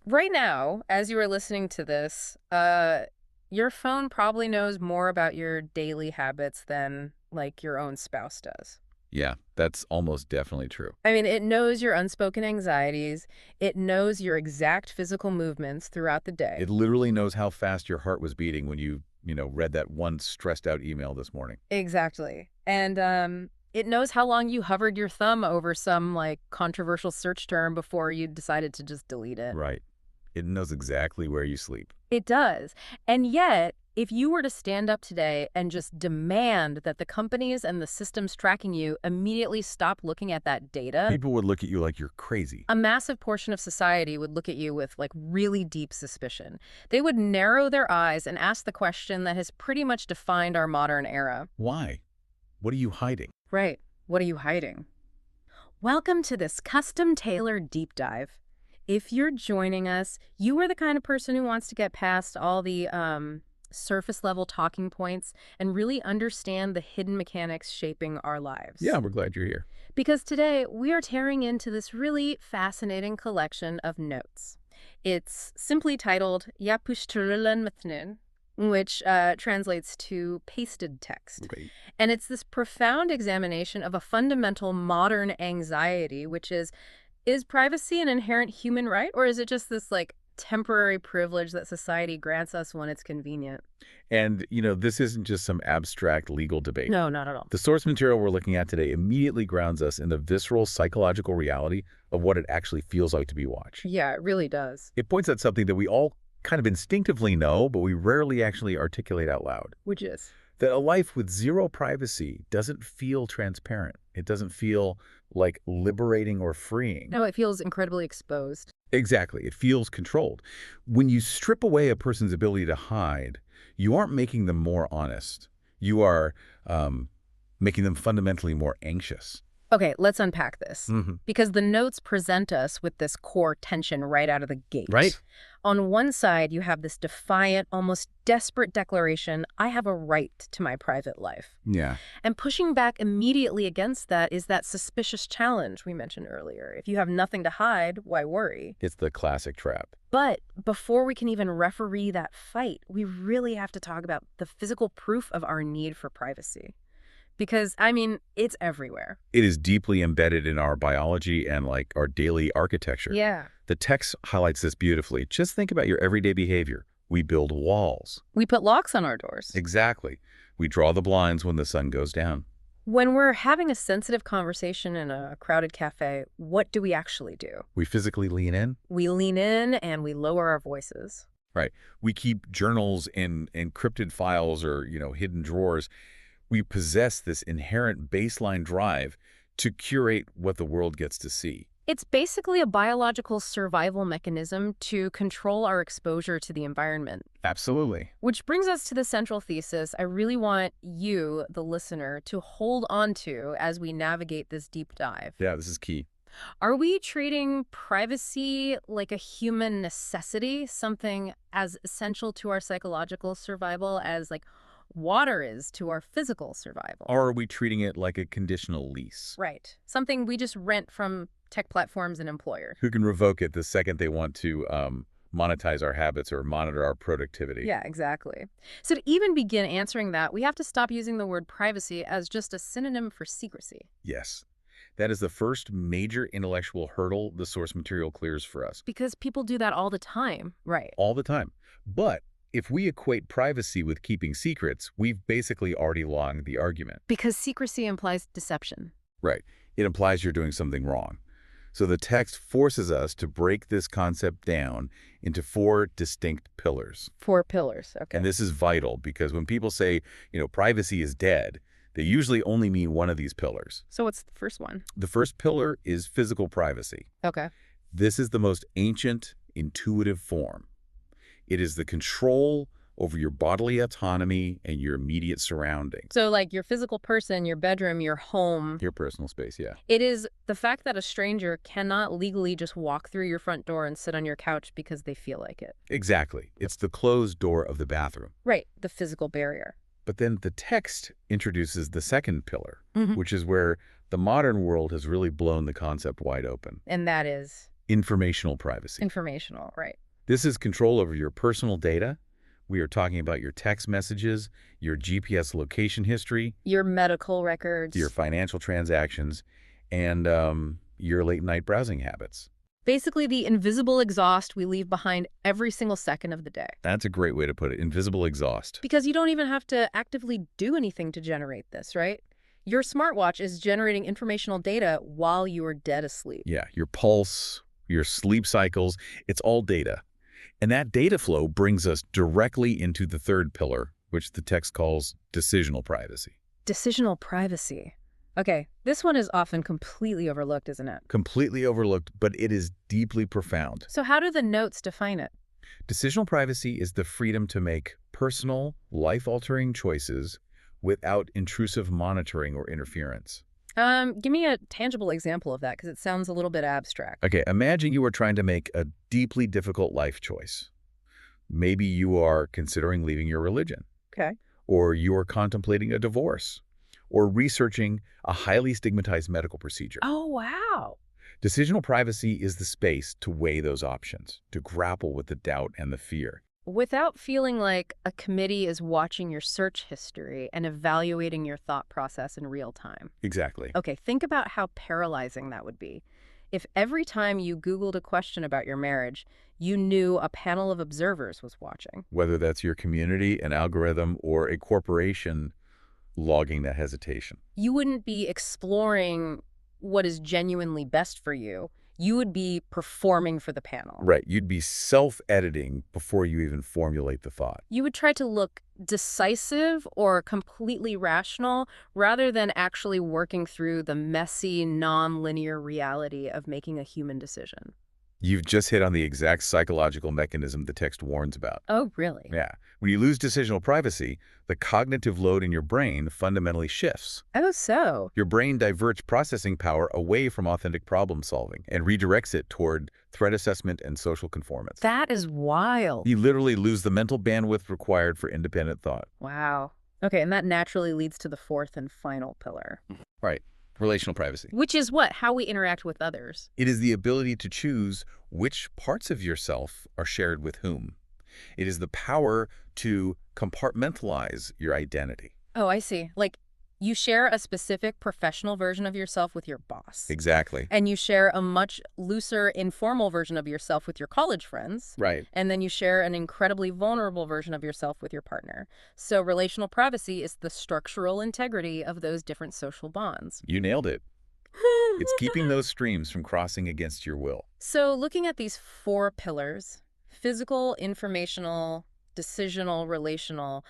Right now, as you are listening to this, your phone probably knows more about your daily habits than, like, your own spouse does. Yeah, that's almost definitely true. I mean, it knows your unspoken anxieties. It knows your exact physical movements throughout the day. It literally knows how fast your heart was beating when you read that one stressed out email this morning. Exactly. And it knows how long you hovered your thumb over some like controversial search term before you decided to just delete it. Right. It knows exactly where you sleep. It does. And yet, if you were to stand up today and just demand that the companies and the systems tracking you immediately stop looking at that data, People would look at you like you're crazy. a massive portion of society would look at you with like really deep suspicion. They would narrow their eyes and ask the question that has pretty much defined our modern era. Why? What are you hiding? Right. What are you hiding? Welcome to this custom-tailored deep dive. If you're joining us, you are the kind of person who wants to get past all the surface-level talking points and really understand the hidden mechanics shaping our lives. Yeah, we're glad you're here. Because today, we are tearing into this really fascinating collection of notes. It's simply titled Yapıştırılan metnin, which translates to pasted text. Great. And it's this profound examination of a fundamental modern anxiety, which is privacy an inherent human right, or is it just this like temporary privilege that society grants us when it's convenient? And, this isn't just some abstract legal debate. No, not at all. The source material we're looking at today immediately grounds us in the visceral psychological reality of what it actually feels like to be watched. Yeah, it really does. It points at something that we all kind of instinctively know, but we rarely actually articulate out loud. Which is? That a life with zero privacy doesn't feel transparent. It doesn't feel like liberating or freeing. No, it feels incredibly exposed. Exactly. It feels controlled. When you strip away a person's ability to hide, you aren't making them more honest. You are making them fundamentally more anxious. Okay, let's unpack this. Hmm. Because the notes present us with this core tension right out of the gate. Right? On one side, you have this defiant, almost desperate declaration, I have a right to my private life. Yeah. And pushing back immediately against that is that suspicious challenge we mentioned earlier. If you have nothing to hide, why worry? It's the classic trap. But before we can even referee that fight, we really have to talk about the physical proof of our need for privacy. Because, I mean, it's everywhere. It is deeply embedded in our biology and like our daily architecture. Yeah. The text highlights this beautifully. Just think about your everyday behavior. We build walls. We put locks on our doors. Exactly. We draw the blinds when the sun goes down. When we're having a sensitive conversation in a crowded cafe, what do we actually do? We physically lean in. We lean in and we lower our voices. Right. We keep journals in encrypted files or, hidden drawers. We possess this inherent baseline drive to curate what the world gets to see. It's basically a biological survival mechanism to control our exposure to the environment. Absolutely. Which brings us to the central thesis I really want you, the listener, to hold on to as we navigate this deep dive. Yeah, this is key. Are we treating privacy like a human necessity, something as essential to our psychological survival as like water is to our physical survival? Or are we treating it like a conditional lease? Right. Something we just rent from tech platforms and employers. Who can revoke it the second they want to monetize our habits or monitor our productivity? Yeah, exactly. So to even begin answering that, we have to stop using the word privacy as just a synonym for secrecy. Yes. That is the first major intellectual hurdle the source material clears for us. Because people do that all the time. Right. All the time. But if we equate privacy with keeping secrets, we've basically already lost the argument. Because secrecy implies deception. Right. It implies you're doing something wrong. So the text forces us to break this concept down into 4 distinct pillars. 4 pillars. Okay. And this is vital because when people say, privacy is dead, they usually only mean one of these pillars. So what's the first one? The first pillar is physical privacy. Okay. This is the most ancient, intuitive form. It is the control over your bodily autonomy and your immediate surroundings. So like your physical person, your bedroom, your home. Your personal space, yeah. It is the fact that a stranger cannot legally just walk through your front door and sit on your couch because they feel like it. Exactly. It's the closed door of the bathroom. Right. The physical barrier. But then the text introduces the second pillar, Mhm. which is where the modern world has really blown the concept wide open. And that is? Informational privacy. Informational, right. This is control over your personal data. We are talking about your text messages, your GPS location history, Your medical your records. financial transactions, and your late-night browsing habits. Basically, the invisible exhaust we leave behind every single second of the day. That's a great way to put it. Invisible exhaust. Because you don't even have to actively do anything to generate this, right? Your smartwatch is generating informational data while you are dead asleep. Yeah, your pulse, your sleep cycles, it's all data. And that data flow brings us directly into the third pillar, which the text calls decisional privacy. Decisional privacy. Okay, this one is often completely overlooked, isn't it? Completely overlooked, but it is deeply profound. So how do the notes define it? Decisional privacy is the freedom to make personal, life-altering choices without intrusive monitoring or interference. Give me a tangible example of that, because it sounds a little bit abstract. Okay, imagine you are trying to make a deeply difficult life choice. Maybe you are considering leaving your religion, Okay. or you are contemplating a divorce, or researching a highly stigmatized medical procedure. Oh, wow. Decisional privacy is the space to weigh those options, to grapple with the doubt and the fear. Without feeling like a committee is watching your search history and evaluating your thought process in real time. Exactly. Okay, think about how paralyzing that would be. If every time you Googled a question about your marriage, you knew a panel of observers was watching. Whether that's your community, an algorithm, or a corporation logging that hesitation. You wouldn't be exploring what is genuinely best for you. You would be performing for the panel. Right. You'd be self-editing before you even formulate the thought. You would try to look decisive or completely rational rather than actually working through the messy, non-linear reality of making a human decision. You've just hit on the exact psychological mechanism the text warns about. Oh, really? Yeah. When you lose decisional privacy, the cognitive load in your brain fundamentally shifts. Oh, so? Your brain diverts processing power away from authentic problem solving and redirects it toward threat assessment and social conformance. That is wild. You literally lose the mental bandwidth required for independent thought. Wow. Okay, and that naturally leads to the fourth and final pillar. Right. Relational privacy. Which is what? How we interact with others. It is the ability to choose which parts of yourself are shared with whom. It is the power to compartmentalize your identity. Oh, I see. Like, you share a specific professional version of yourself with your boss. Exactly. And you share a much looser, informal version of yourself with your college friends. Right. And then you share an incredibly vulnerable version of yourself with your partner. So relational privacy is the structural integrity of those different social bonds. You nailed it. It's keeping those streams from crossing against your will. So looking at these four pillars, physical, informational, decisional, relational,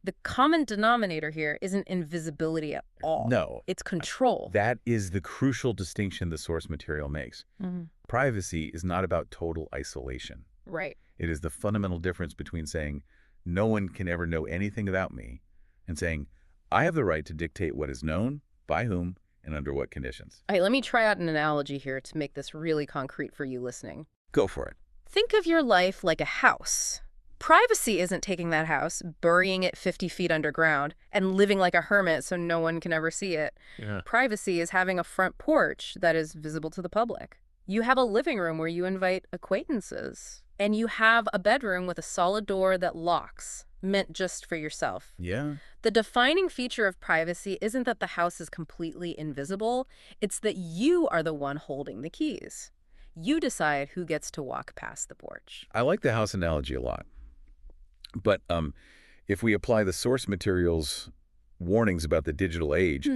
the common denominator here isn't invisibility at all. No. It's control. That is the crucial distinction the source material makes. Mhm. Privacy is not about total isolation. Right. It is the fundamental difference between saying, no one can ever know anything about me, and saying, I have the right to dictate what is known, by whom, and under what conditions. All right, let me try out an analogy here to make this really concrete for you listening. Go for it. Think of your life like a house. Privacy isn't taking that house, burying it 50 feet underground, and living like a hermit so no one can ever see it. Yeah. Privacy is having a front porch that is visible to the public. You have a living room where you invite acquaintances. And you have a bedroom with a solid door that locks, meant just for yourself. Yeah. The defining feature of privacy isn't that the house is completely invisible, it's that you are the one holding the keys. You decide who gets to walk past the porch. I like the house analogy a lot. But if we apply the source material's warnings about the digital age,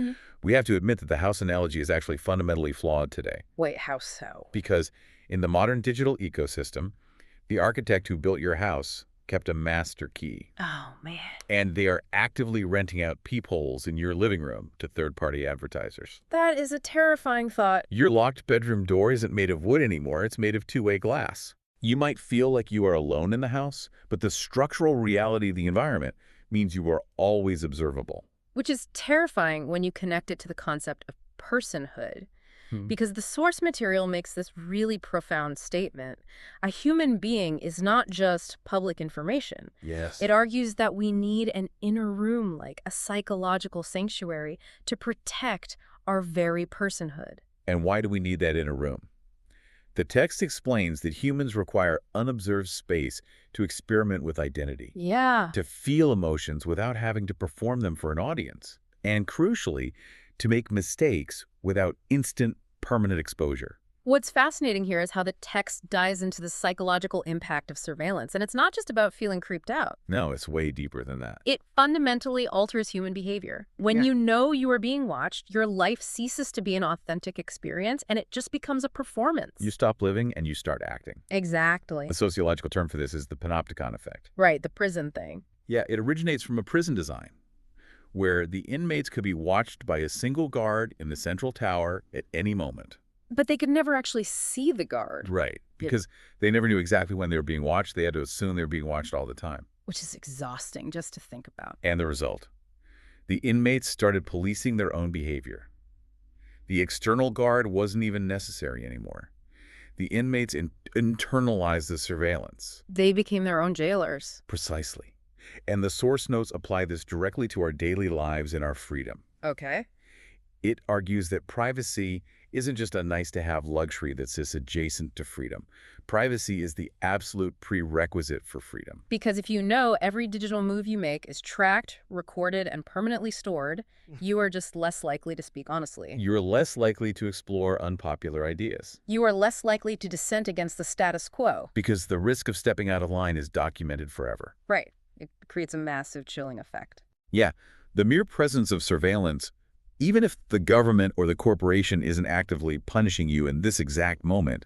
we have to admit that the house analogy is actually fundamentally flawed today. Wait, how so? Because in the modern digital ecosystem, the architect who built your house kept a master key. Oh, man. And they are actively renting out peepholes in your living room to third-party advertisers. That is a terrifying thought. Your locked bedroom door isn't made of wood anymore, it's made of two-way glass. You might feel like you are alone in the house, but the structural reality of the environment means you are always observable. Which is terrifying when you connect it to the concept of personhood. Because the source material makes this really profound statement. A human being is not just public information. Yes. It argues that we need an inner room, like a psychological sanctuary, to protect our very personhood. And why do we need that inner room? The text explains that humans require unobserved space to experiment with identity, Yeah. to feel emotions without having to perform them for an audience, and crucially, to make mistakes without instant, permanent exposure. What's fascinating here is how the text dives into the psychological impact of surveillance. And it's not just about feeling creeped out. No, it's way deeper than that. It fundamentally alters human behavior. When you know you are being watched, your life ceases to be an authentic experience and it just becomes a performance. You stop living and you start acting. Exactly. A sociological term for this is the panopticon effect. Right, the prison thing. Yeah, it originates from a prison design, where the inmates could be watched by a single guard in the central tower at any moment. But they could never actually see the guard. Right, because they never knew exactly when they were being watched. They had to assume they were being watched all the time. Which is exhausting just to think about. And the result? The inmates started policing their own behavior. The external guard wasn't even necessary anymore. The inmates internalized the surveillance. They became their own jailers. Precisely. And the source notes apply this directly to our daily lives and our freedom. Okay. It argues that privacy isn't just a nice-to-have luxury that sits adjacent to freedom. Privacy is the absolute prerequisite for freedom. Because if you know every digital move you make is tracked, recorded, and permanently stored, you are just less likely to speak honestly. You're less likely to explore unpopular ideas. You are less likely to dissent against the status quo. Because the risk of stepping out of line is documented forever. Right. It creates a massive chilling effect. Yeah, the mere presence of surveillance, even if the government or the corporation isn't actively punishing you in this exact moment,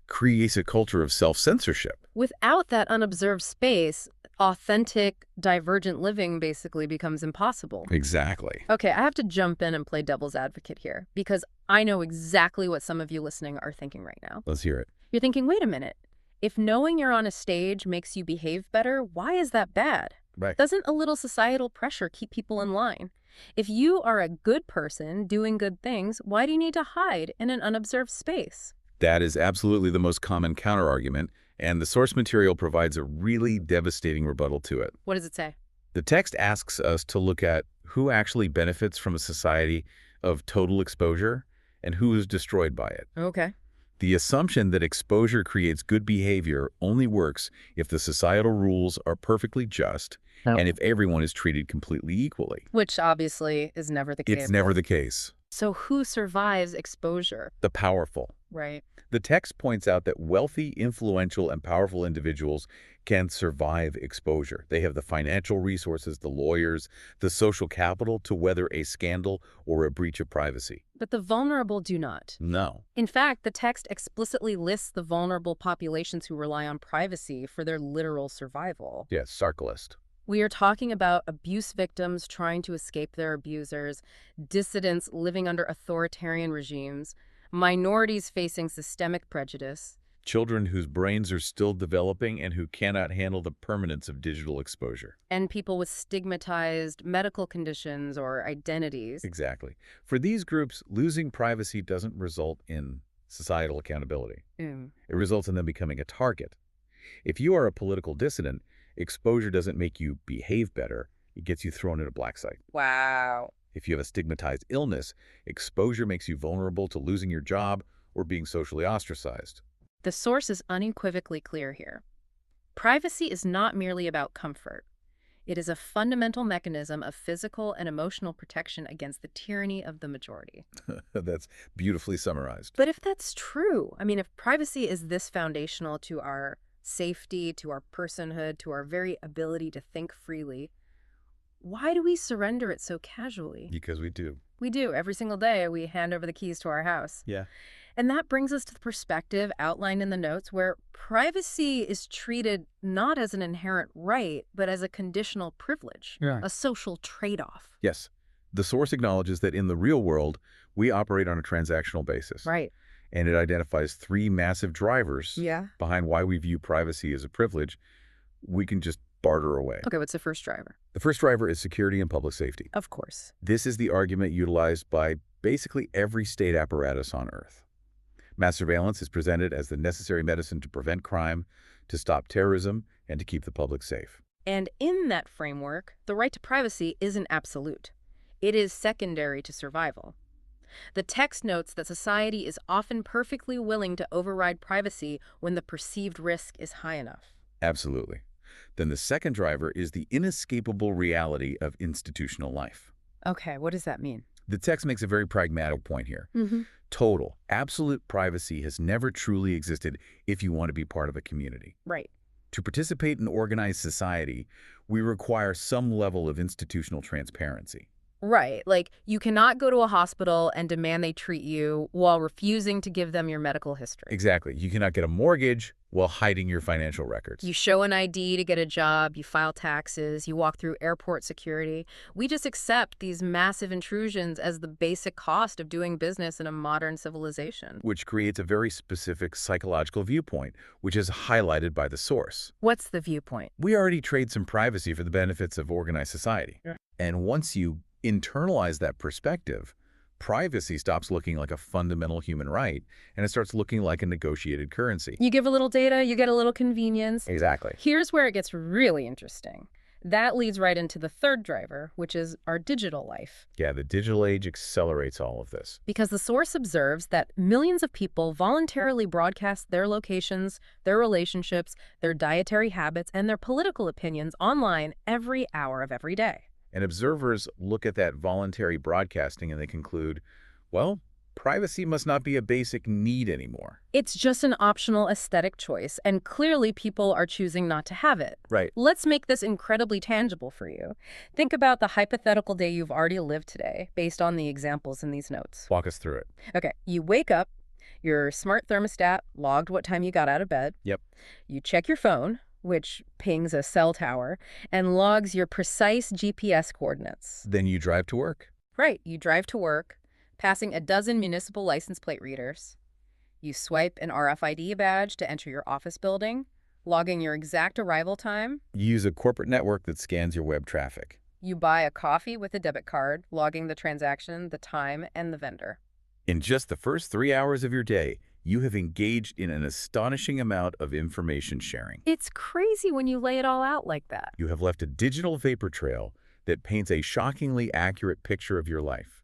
creates a culture of self-censorship. Without that unobserved space, authentic, divergent living basically becomes impossible. Exactly. Okay, I have to jump in and play devil's advocate here, because I know exactly what some of you listening are thinking right now. Let's hear it. You're thinking, wait a minute. If knowing you're on a stage makes you behave better, why is that bad? Right. Doesn't a little societal pressure keep people in line? If you are a good person doing good things, why do you need to hide in an unobserved space? That is absolutely the most common counterargument, and the source material provides a really devastating rebuttal to it. What does it say? The text asks us to look at who actually benefits from a society of total exposure and who is destroyed by it. Okay. The assumption that exposure creates good behavior only works if the societal rules are perfectly just and if everyone is treated completely equally. Which obviously is never the case. It's never the case. So who survives exposure? The powerful. Right. The text points out that wealthy, influential, and powerful individuals can survive exposure. They have the financial resources, the lawyers, the social capital to weather a scandal or a breach of privacy. But the vulnerable do not. No. In fact, the text explicitly lists the vulnerable populations who rely on privacy for their literal survival. Yes, Sarkalist. We are talking about abuse victims trying to escape their abusers, dissidents living under authoritarian regimes, minorities facing systemic prejudice, Children whose brains are still developing and who cannot handle the permanence of digital exposure. and people with stigmatized medical conditions or identities. Exactly. For these groups, losing privacy doesn't result in societal accountability. Mm. It results in them becoming a target. If you are a political dissident, exposure doesn't make you behave better. It gets you thrown in a black site. Wow. If you have a stigmatized illness, exposure makes you vulnerable to losing your job or being socially ostracized. The source is unequivocally clear here. Privacy is not merely about comfort. It is a fundamental mechanism of physical and emotional protection against the tyranny of the majority. That's beautifully summarized. But if that's true, I mean, if privacy is this foundational to our safety, to our personhood, to our very ability to think freely, why do we surrender it so casually? Because we do. We do. Every single day, we hand over the keys to our house. Yeah. And that brings us to the perspective outlined in the notes where privacy is treated not as an inherent right, but as a conditional privilege, a social trade-off. Yes. The source acknowledges that in the real world, we operate on a transactional basis. Right. And it identifies three massive drivers behind why we view privacy as a privilege we can just barter away. Okay, what's the first driver? The first driver is security and public safety. Of course. This is the argument utilized by basically every state apparatus on Earth. Mass surveillance is presented as the necessary medicine to prevent crime, to stop terrorism, and to keep the public safe. And in that framework, the right to privacy isn't absolute. It is secondary to survival. The text notes that society is often perfectly willing to override privacy when the perceived risk is high enough. Absolutely. Then the second driver is the inescapable reality of institutional life. Okay, what does that mean? The text makes a very pragmatic point here. Mm-hmm. Total, absolute privacy has never truly existed if you want to be part of a community. Right. To participate in organized society, we require some level of institutional transparency. Right. Like, you cannot go to a hospital and demand they treat you while refusing to give them your medical history. Exactly. You cannot get a mortgage while hiding your financial You records. show an ID to get a job, you file taxes, you walk through airport security. We just accept these massive intrusions as the basic cost of doing business in a modern civilization. Which creates a very specific psychological viewpoint, which is highlighted by the source. What's the viewpoint? We already trade some privacy for the benefits of organized society. Yeah. And once you internalize that perspective, privacy stops looking like a fundamental human right, and it starts looking like a negotiated currency. You give a little data, you get a little convenience. Exactly. Here's where it gets really interesting. That leads right into the third driver, which is our digital life. Yeah, the digital age accelerates all of this. Because the source observes that millions of people voluntarily broadcast their locations, their relationships, their dietary habits, and their political opinions online every hour of every day. And observers look at that voluntary broadcasting and they conclude, well, privacy must not be a basic need anymore. It's just an optional aesthetic choice, and clearly people are choosing not to have it. Right. Let's make this incredibly tangible for you. Think about the hypothetical day you've already lived today, based on the examples in these notes. Walk us through it. Okay, you wake up, your smart thermostat logged what time you got out of bed. Yep. You check your phone, which pings a cell tower, and logs your precise GPS coordinates. Then you drive to work. Right, you drive to work, passing a dozen municipal license plate readers. You swipe an RFID badge to enter your office building, logging your exact arrival time. You use a corporate network that scans your web traffic. You buy a coffee with a debit card, logging the transaction, the time, and the vendor. In just the first 3 hours of your day, you have engaged in an astonishing amount of information sharing. It's crazy when you lay it all out like that. You have left a digital vapor trail that paints a shockingly accurate picture of your life.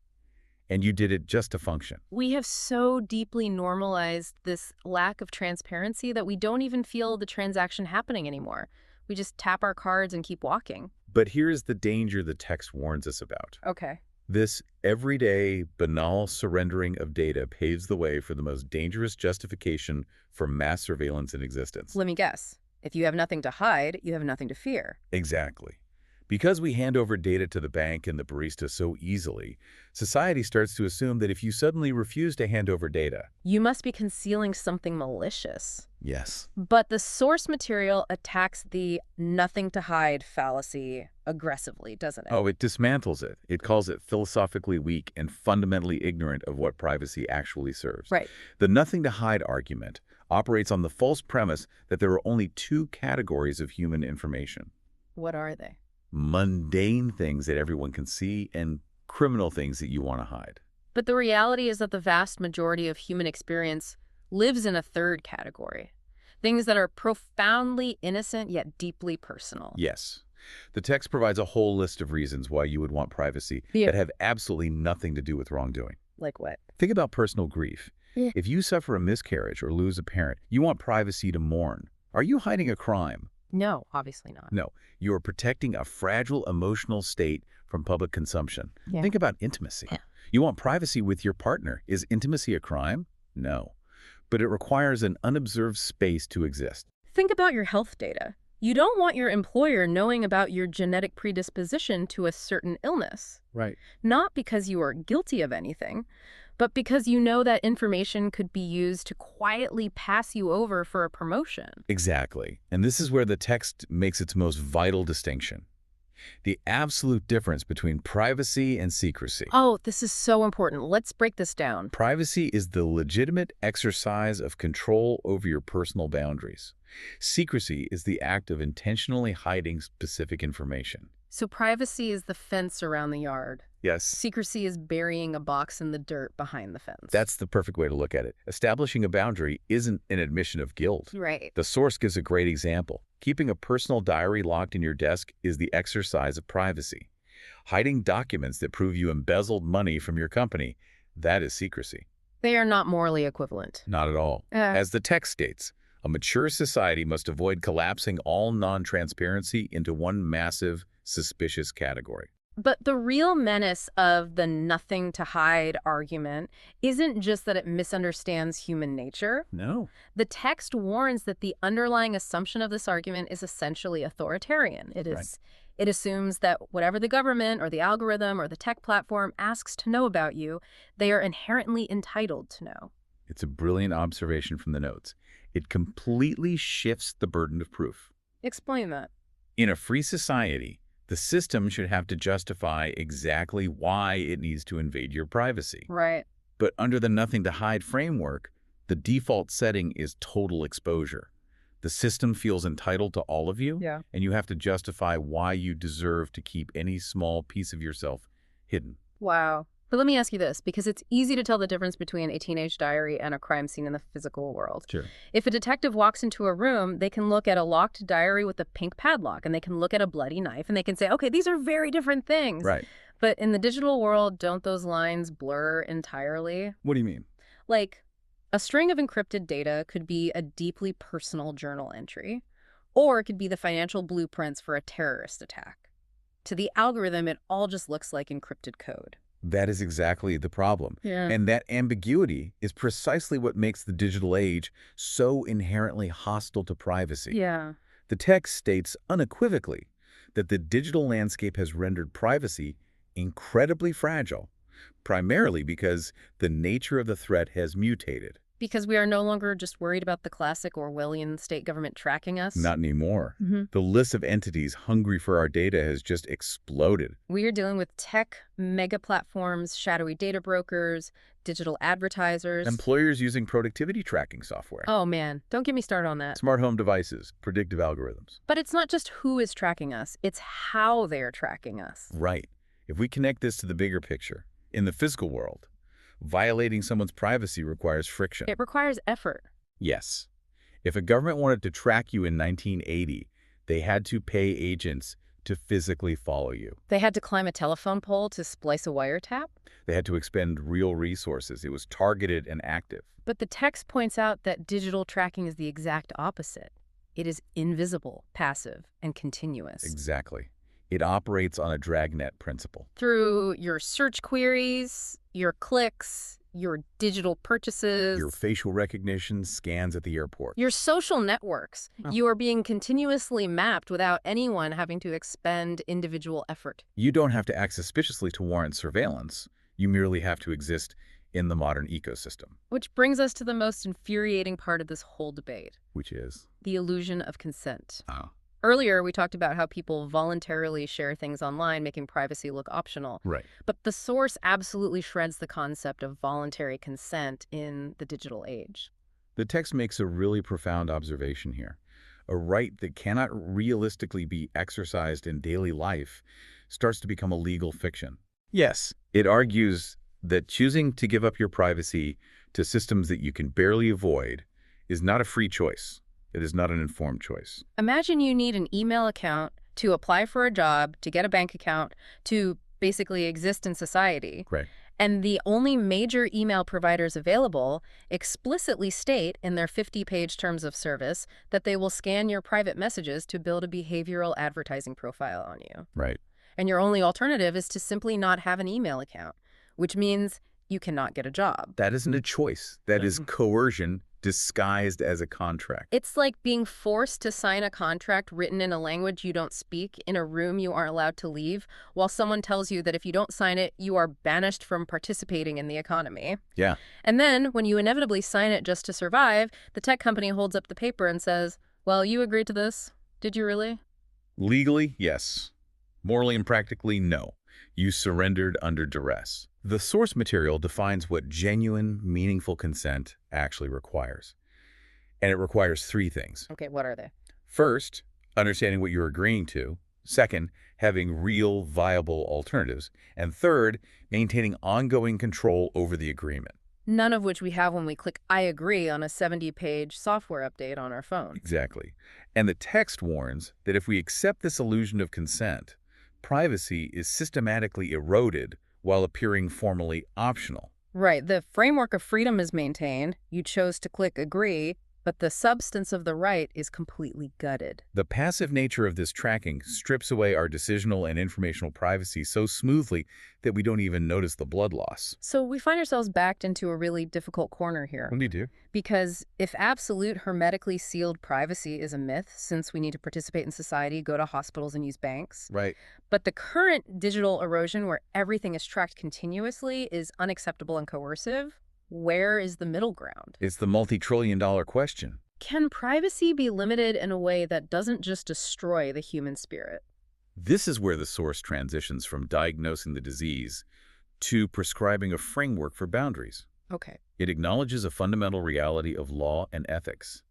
And you did it just to function. We have so deeply normalized this lack of transparency that we don't even feel the transaction happening anymore. We just tap our cards and keep walking. But here's the danger the text warns us about. Okay. This everyday, banal surrendering of data paves the way for the most dangerous justification for mass surveillance in existence. Let me guess. If you have nothing to hide, you have nothing to fear. Exactly. Because we hand over data to the bank and the barista so easily, society starts to assume that if you suddenly refuse to hand over data, You must be concealing something malicious. yes, But the source material attacks the nothing to hide fallacy aggressively, doesn't it? oh, it dismantles it. It calls it philosophically weak and fundamentally ignorant of what privacy actually serves. Right. The nothing to hide argument operates on the false premise that there are only two categories of human information: What are they? mundane things that everyone can see and criminal things that you want to hide. But the reality is that the vast majority of human experience lives in a third category. Things that are profoundly innocent yet deeply personal. Yes. The text provides a whole list of reasons why you would want privacy Yeah. that have absolutely nothing to do with wrongdoing. Like what? Think about personal grief. Yeah. If you suffer a miscarriage or lose a parent, you want privacy to mourn. Are you hiding a crime? No, obviously not. No. You are protecting a fragile emotional state from public consumption. Yeah. Think about intimacy. Yeah. You want privacy with your partner. Is intimacy a crime? No. But it requires an unobserved space to exist. Think about your health data. You don't want your employer knowing about your genetic predisposition to a certain illness. Right. Not because you are guilty of anything, but because you know that information could be used to quietly pass you over for a promotion. Exactly. And this is where the text makes its most vital distinction: the absolute difference between privacy and secrecy. Oh, this is so important. Let's break this down. Privacy is the legitimate exercise of control over your personal boundaries. Secrecy is the act of intentionally hiding specific information. So privacy is the fence around the yard. Yes. Secrecy is burying a box in the dirt behind the fence. That's the perfect way to look at it. Establishing a boundary isn't an admission of guilt. right. The source gives a great example. Keeping a personal diary locked in your desk is the exercise of privacy. Hiding documents that prove you embezzled money from your company, That is secrecy. They are not morally equivalent. Not at all. As the text states, a mature society must avoid collapsing all non-transparency into one massive, suspicious category. But the real menace of the nothing to hide argument isn't just that it misunderstands human nature. No. The text warns that the underlying assumption of this argument is essentially authoritarian. Right. It assumes that whatever the government or the algorithm or the tech platform asks to know about you, they are inherently entitled to know. It's a brilliant observation from the notes. It completely shifts the burden of proof. Explain that. In a free society, the system should have to justify exactly why it needs to invade your privacy. Right. But under the nothing to hide framework, the default setting is total exposure. The system feels entitled to all of you, Yeah. and you have to justify why you deserve to keep any small piece of yourself hidden. Wow. But let me ask you this, because it's easy to tell the difference between a teenage diary and a crime scene in the physical world. Sure. If a detective walks into a room, they can look at a locked diary with a pink padlock, and they can look at a bloody knife, and they can say, okay, these are very different things. Right. But in the digital world, don't those lines blur entirely? What do you mean? Like, a string of encrypted data could be a deeply personal journal entry, or it could be the financial blueprints for a terrorist attack. To the algorithm, it all just looks like encrypted code. That is exactly the problem. Yeah. And that ambiguity is precisely what makes the digital age so inherently hostile to privacy. Yeah. The text states unequivocally that the digital landscape has rendered privacy incredibly fragile, primarily because the nature of the threat has mutated. Because we are no longer just worried about the classic Orwellian state government tracking us. Not anymore. Mhm. The list of entities hungry for our data has just exploded. We are dealing with tech, mega platforms, shadowy data brokers, digital advertisers. Employers using productivity tracking software. Oh man, don't get me started on that. Smart home devices, predictive algorithms. But it's not just who is tracking us, it's how they're tracking us. Right. If we connect this to the bigger picture, in the physical world, violating someone's privacy requires friction. It requires effort. Yes. If a government wanted to track you in 1980, they had to pay agents to physically follow you. They had to climb a telephone pole to splice a wiretap. They had to expend real resources. It was targeted and active. But the text points out that digital tracking is the exact opposite. It is invisible, passive, and continuous. Exactly. It operates on a dragnet principle. Through your search queries, your clicks, your digital purchases, Your facial recognition scans at the airport. your social networks, Oh. you are being continuously mapped without anyone having to expend individual effort. You don't have to act suspiciously to warrant surveillance. You merely have to exist in the modern ecosystem, Which brings us to the most infuriating part of this whole debate, which is... the illusion of consent. Oh, Earlier, we talked about how people voluntarily share things online, making privacy look optional. right. But the source absolutely shreds the concept of voluntary consent in the digital age. The text makes a really profound observation here. A right that cannot realistically be exercised in daily life starts to become a legal fiction. Yes, it argues that choosing to give up your privacy to systems that you can barely avoid is not a free choice. It is not an informed choice. Imagine you need an email account to apply for a job, to get a bank account, to basically exist in society. Right. And the only major email providers available explicitly state in their 50-page terms of service that they will scan your private messages to build a behavioral advertising profile on you. Right. And your only alternative is to simply not have an email account, which means you cannot get a job. That isn't a choice. That is coercion disguised as a contract. It's like being forced to sign a contract written in a language you don't speak in a room you aren't allowed to leave, while someone tells you that if you don't sign it, you are banished from participating in the economy. Yeah. And then, when you inevitably sign it just to survive, the tech company holds up the paper and says, well, you agreed to this. Did you really? Legally, yes. Morally and practically, no. You surrendered under duress. The source material defines what genuine, meaningful consent actually requires. And it requires three things. Okay, what are they? First, understanding what you're agreeing to. Second, having real, viable alternatives. And third, maintaining ongoing control over the agreement. None of which we have when we click I agree on a 70-page software update on our phone. Exactly. And the text warns that if we accept this illusion of consent, privacy is systematically eroded while appearing formally optional. Right, the framework of freedom is maintained. You chose to click agree, but the substance of the right is completely gutted. The passive nature of this tracking strips away our decisional and informational privacy so smoothly that we don't even notice the blood loss. So we find ourselves backed into a really difficult corner here. What do you do? Because if absolute hermetically sealed privacy is a myth, since we need to participate in society, go to hospitals, and use banks, Right. but the current digital erosion where everything is tracked continuously is unacceptable and coercive, where is the middle ground? It's the multi-trillion-dollar question. Can privacy be limited in a way that doesn't just destroy the human spirit? This is where the source transitions from diagnosing the disease to prescribing a framework for boundaries. Okay. It acknowledges a fundamental reality of law and ethics.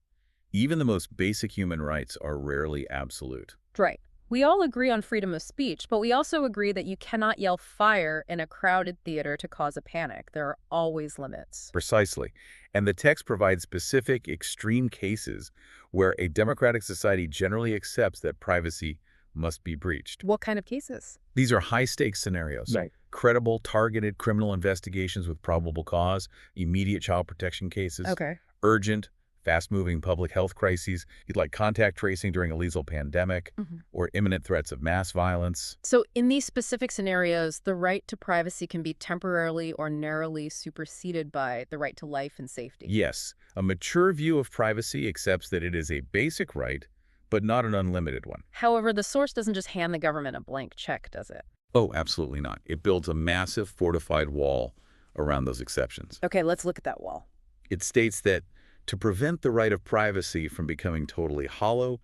Even the most basic human rights are rarely absolute. Right. We all agree on freedom of speech, but we also agree that you cannot yell fire in a crowded theater to cause a panic. There are always limits. Precisely. And the text provides specific, extreme cases where a democratic society generally accepts that privacy must be breached. What kind of cases? These are high-stakes scenarios. Right. Credible, targeted criminal investigations with probable cause, immediate child protection cases, Okay. urgent, fast-moving public health crises, like contact tracing during a lethal pandemic, or imminent threats of mass violence. So in these specific scenarios, the right to privacy can be temporarily or narrowly superseded by the right to life and safety. Yes, a mature view of privacy accepts that it is a basic right, but not an unlimited one. However, the source doesn't just hand the government a blank check, does it? Oh, absolutely not. It builds a massive fortified wall around those exceptions. Okay, let's look at that wall. It states that to prevent the right of privacy from becoming totally hollow,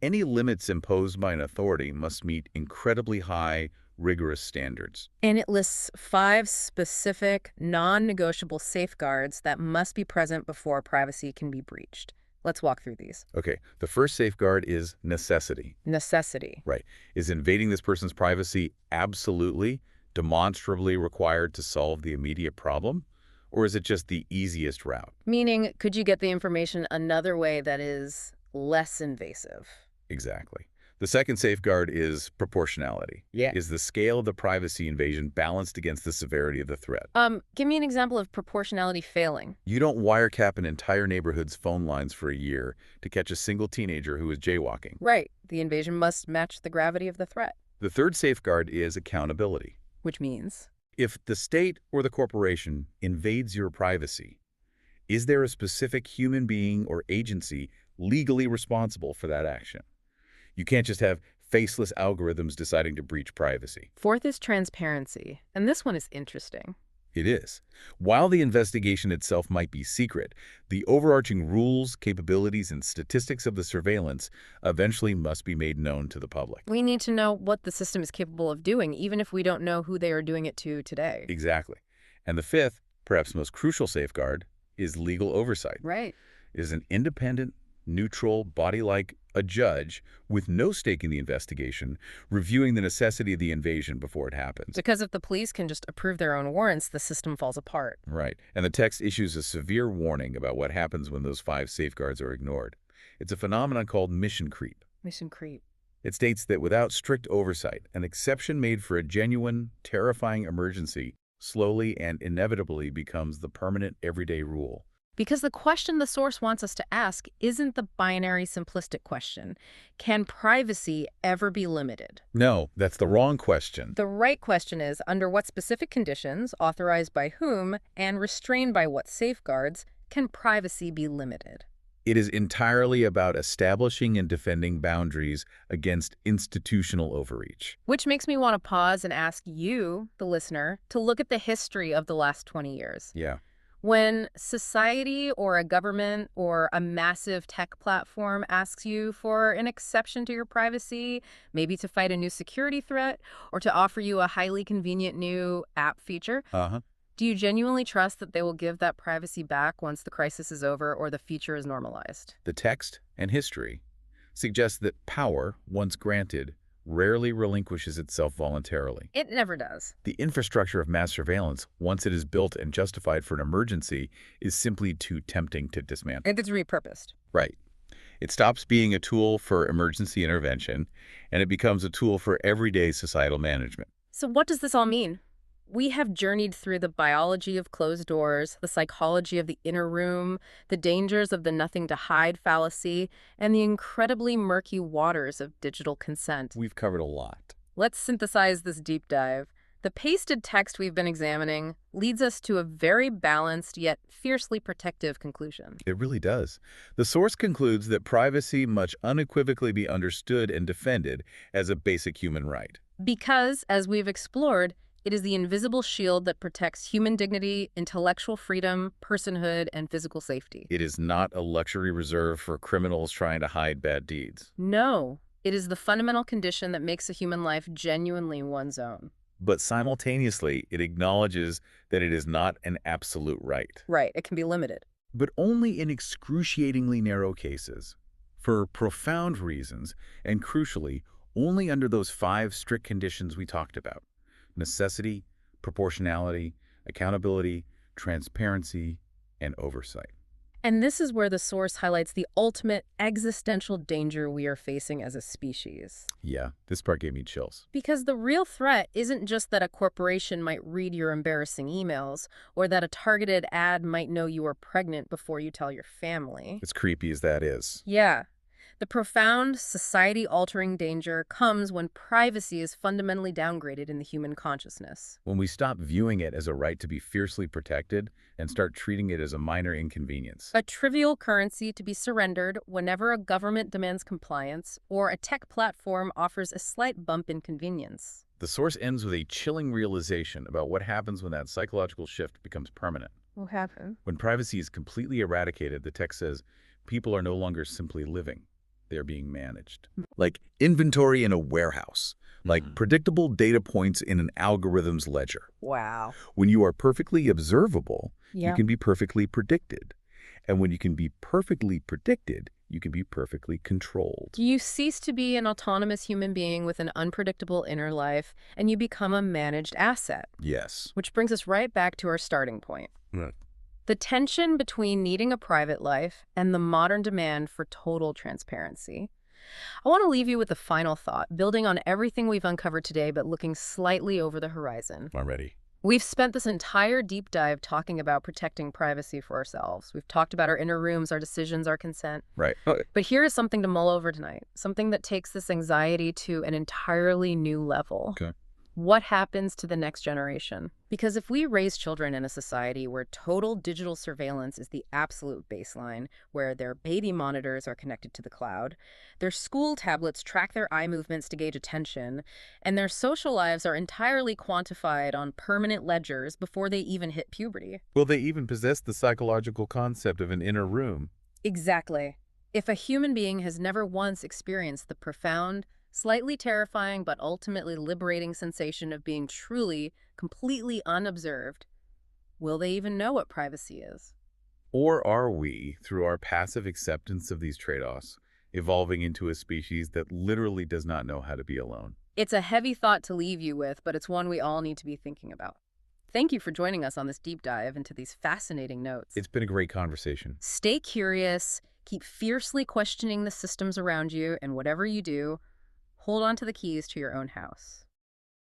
any limits imposed by an authority must meet incredibly high, rigorous standards. And it lists 5 specific, non-negotiable safeguards that must be present before privacy can be breached. Let's walk through these. Okay, the first safeguard is necessity. Necessity. Right. Is invading this person's privacy absolutely, demonstrably required to solve the immediate problem? Or is it just the easiest route? Meaning, could you get the information another way that is less invasive? Exactly. The second safeguard is proportionality. Yeah. Is the scale of the privacy invasion balanced against the severity of the threat? Give me an example of proportionality failing. You don't wiretap an entire neighborhood's phone lines for a year to catch a single teenager who is jaywalking. Right. The invasion must match the gravity of the threat. The third safeguard is accountability. Which means? If the state or the corporation invades your privacy, is there a specific human being or agency legally responsible for that action? You can't just have faceless algorithms deciding to breach privacy. Fourth is transparency, and this one is interesting. It is. While the investigation itself might be secret, the overarching rules, capabilities, and statistics of the surveillance eventually must be made known to the public. We need to know what the system is capable of doing, even if we don't know who they are doing it to today. Exactly. And the fifth, perhaps most crucial safeguard, is legal oversight. Right. It is an independent, neutral body like a judge with no stake in the investigation, reviewing the necessity of the invasion before it happens. Because if the police can just approve their own warrants, the system falls apart. Right. And the text issues a severe warning about what happens when those 5 safeguards are ignored. It's a phenomenon called mission creep. Mission creep. It states that without strict oversight, an exception made for a genuine, terrifying emergency slowly and inevitably becomes the permanent everyday rule. Because the question the source wants us to ask isn't the binary simplistic question. Can privacy ever be limited? No, that's the wrong question. The right question is, under what specific conditions, authorized by whom, and restrained by what safeguards, can privacy be limited? It is entirely about establishing and defending boundaries against institutional overreach. Which makes me want to pause and ask you, the listener, to look at the history of the last 20 years. Yeah. When society or a government or a massive tech platform asks you for an exception to your privacy, maybe to fight a new security threat or to offer you a highly convenient new app feature, do you genuinely trust that they will give that privacy back once the crisis is over or the feature is normalized? The text and history suggest that power, once granted, rarely relinquishes itself voluntarily. It never does. The infrastructure of mass surveillance, once it is built and justified for an emergency, is simply too tempting to dismantle. And it's repurposed. Right. It stops being a tool for emergency intervention, and it becomes a tool for everyday societal management. So what does this all mean? We have journeyed through the biology of closed doors, the psychology of the inner room, the dangers of the nothing to hide fallacy, and the incredibly murky waters of digital consent. We've covered a lot. Let's synthesize this deep dive. The pasted text we've been examining leads us to a very balanced yet fiercely protective conclusion. It really does. The source concludes that privacy must unequivocally be understood and defended as a basic human right. Because, as we've explored, it is the invisible shield that protects human dignity, intellectual freedom, personhood, and physical safety. It is not a luxury reserved for criminals trying to hide bad deeds. No, it is the fundamental condition that makes a human life genuinely one's own. But simultaneously, it acknowledges that it is not an absolute right. Right, it can be limited. But only in excruciatingly narrow cases, for profound reasons, and crucially, only under those 5 strict conditions we talked about: necessity, proportionality, accountability, transparency, and oversight. And this is where the source highlights the ultimate existential danger we are facing as a species. Yeah, this part gave me chills. Because the real threat isn't just that a corporation might read your embarrassing emails, or that a targeted ad might know you are pregnant before you tell your family. As creepy as that is. Yeah. The profound, society-altering danger comes when privacy is fundamentally downgraded in the human consciousness. When we stop viewing it as a right to be fiercely protected and start treating it as a minor inconvenience. A trivial currency to be surrendered whenever a government demands compliance or a tech platform offers a slight bump in convenience. The source ends with a chilling realization about what happens when that psychological shift becomes permanent. What happened? When privacy is completely eradicated, the text says, people are no longer simply living. They are being managed. Like inventory in a warehouse. Like predictable data points in an algorithm's ledger. Wow. When you are perfectly observable, you Yeah. can be perfectly predicted. And when you can be perfectly predicted, you can be perfectly controlled. You cease to be an autonomous human being with an unpredictable inner life, and you become a managed asset. Yes. Which brings us right back to our starting point. Right. The tension between needing a private life and the modern demand for total transparency. I want to leave you with a final thought, building on everything we've uncovered today, but looking slightly over the horizon. I'm ready. We've spent this entire deep dive talking about protecting privacy for ourselves. We've talked about our inner rooms, our decisions, our consent. Right. But here is something to mull over tonight, something that takes this anxiety to an entirely new level. Okay. What happens to the next generation? Because if we raise children in a society where total digital surveillance is the absolute baseline, where their baby monitors are connected to the cloud, their school tablets track their eye movements to gauge attention, and their social lives are entirely quantified on permanent ledgers before they even hit puberty. Will they even possess the psychological concept of an inner room? Exactly. If a human being has never once experienced the profound, slightly terrifying but ultimately liberating sensation of being truly, completely unobserved, will they even know what privacy is? Or are we, through our passive acceptance of these trade-offs, evolving into a species that literally does not know how to be alone? It's a heavy thought to leave you with, but it's one we all need to be thinking about. Thank you for joining us on this deep dive into these fascinating notes. It's been a great conversation. Stay curious, keep fiercely questioning the systems around you, and whatever you do, hold on to the keys to your own house.